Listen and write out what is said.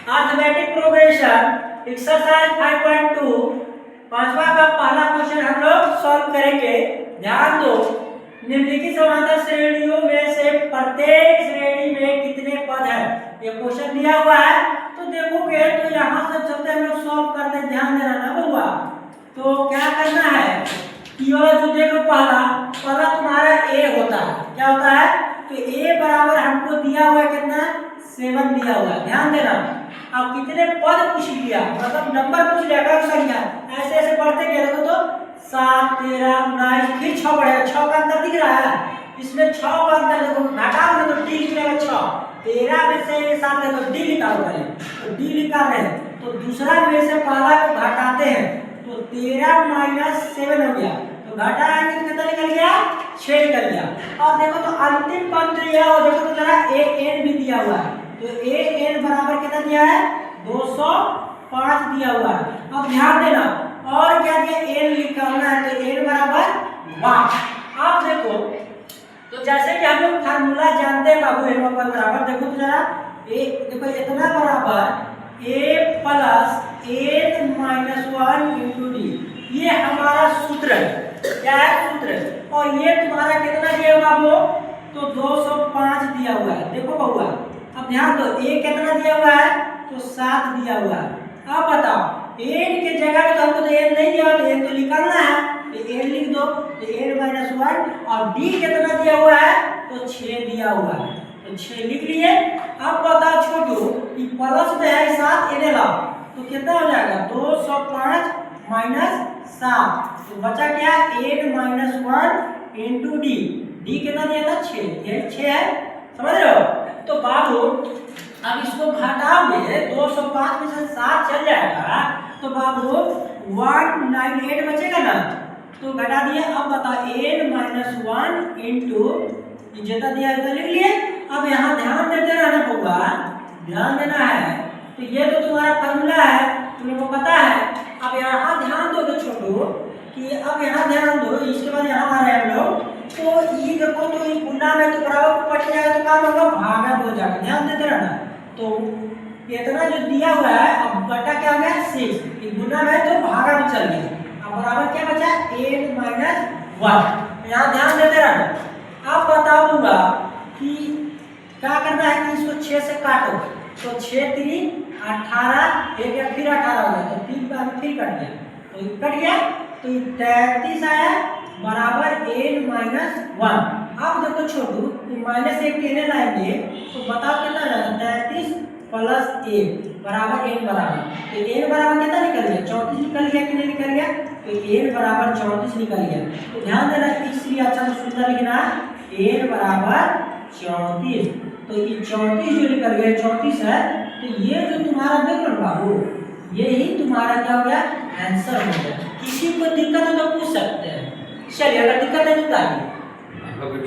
Arithmetic progression exercise 5.2 पांचवा का पहला क्वेश्चन हम लोग सॉल्व करेंगे। ध्यान दो, निम्नलिखित समांतर श्रेणियों में से प्रत्येक श्रेणी में कितने पद हैं? ये क्वेश्चन दिया हुआ है, तो देखोगे तो यहाँ से चलते हम लोग सॉल्व करते हैं। ध्यान देना ना बउआ। तो क्या करना है कि ये जो देखो पहला तुम्हारा ए होता है। क्या होता है? तो ए बराबर हमको दिया हुआ है कितना? 7 दिया हुआ है। ध्यान देना। अब कितने पद पूछ लिया, मतलब नंबर पूछ लिया, अगर संख्या ऐसे ऐसे बढ़ते गए तो 7 13 19 फिर 6 बढ़ेगा। 6 का अंतर दिख रहा है इसमें। 6 का अंतर देखो, घटाओ तो डी निकलेगा 6। 13 में से 7 है तो डी निकालो पहले। तो डी निकाल रहे हैं तो दूसरा में से पहला को घटाते हैं तो 13 माइनस 7 हो गया। तो घटाएंगे तो कितना निकल गया? 6 निकल गया। और देखो तो अंतिम पद जो है वो देखो तो जरा ए एन भी दिया हुआ है। तो ए एन बराबर कितना दिया है? 205 दिया हुआ है। अब ध्यान देना और क्या दिया? एन निकालना है तो एन बराबर 1। आप देखो तो जैसे कि हम लोग फार्मूला जानते हैं बाबू, एन बराबर देखो तो जरा ए देखो इतना बराबर a plus n minus 1 into d. ये हमारा सूत्र है। क्या है? सूत्र है। और ये तुम्हारा कितना दिया हुआ बाबू? तो 205 दिया हुआ है। देखो बउआ अब ध्यान दो, ए कितना दिया हुआ है? तो 7 दिया हुआ है। अब बताओ एन के जगह पे तो हमको तो एन नहीं दिया, तो एन तो निकालना है तो एन लिख दो। तो एन माइनस 1 और डी कितना दिया हुआ है? तो 6 दिया हुआ है। तो 6 लिख लिए। अब बताओ छोटू कि प्लस में है 7 एन लाओ तो कितना हो जाएगा? 205 माइनस 7 तो बचा क्या? N minus 1 into d. D कितना दिया था? 6। ये 6 है, समझ रहे हो? तो बाबू अब इसको घटाओगे 205 में से 7 चल जाएगा तो बाबू 198 बचेगा ना। तो घटा दिया। अब बताओ एन माइनस 1 इंटू जितना दिया है लिख लिए। अब यहाँ ध्यान देते रहना होगा, ध्यान देना है। तो ये तो तुम्हारा फॉर्मूला है, तुम लोगों को पता है। अब यहाँ ध्यान दो तो छोटू कि अब यहाँ ध्यान दो, इसके बाद यहाँ आ रहे हैं हम लोग। तो ये देखो तो ये गुना में तो बराबर पट जाएगा तो काम होगा भागा हो जाएगा। ध्यान देते रहना। तो इतना जो दिया हुआ है अब बटा क्या हो गया? 6। गुना में तो भागा में चल गया। अब बराबर क्या बचा? 8 माइनस 1। यहाँ ध्यान देते रहना। अब बताऊंगा कि क्या करना है कि इसको 6 से काटो। तो 6 3 18 एक फिर 18 हो गया तो 3 बार फिर कट गया। तो कट गया तो 33 आया बराबर एन माइनस 1। अब देखो छोटू माइनस 1 केने लाएंगे तो बताओ कितना जाएगा? 33 प्लस 1 बराबर एन बराबर। तो एन बराबर कितना निकल गया? 34 निकल गया कि नहीं निकल गया? तो एन बराबर 34 निकल गया। तो ध्यान देना इसलिए अच्छा सुंदर लिखना एन बराबर 34। तो ये 34 जो निकल गया 34 है। तो ये जो तुम्हारा देख लो बाबू, ये ही तुम्हारा क्या हो गया? आंसर हो गया। किसी को दिक्कत हो तो पूछ सकते हैं। चलिए अगर दिक्कत है तो बताइए।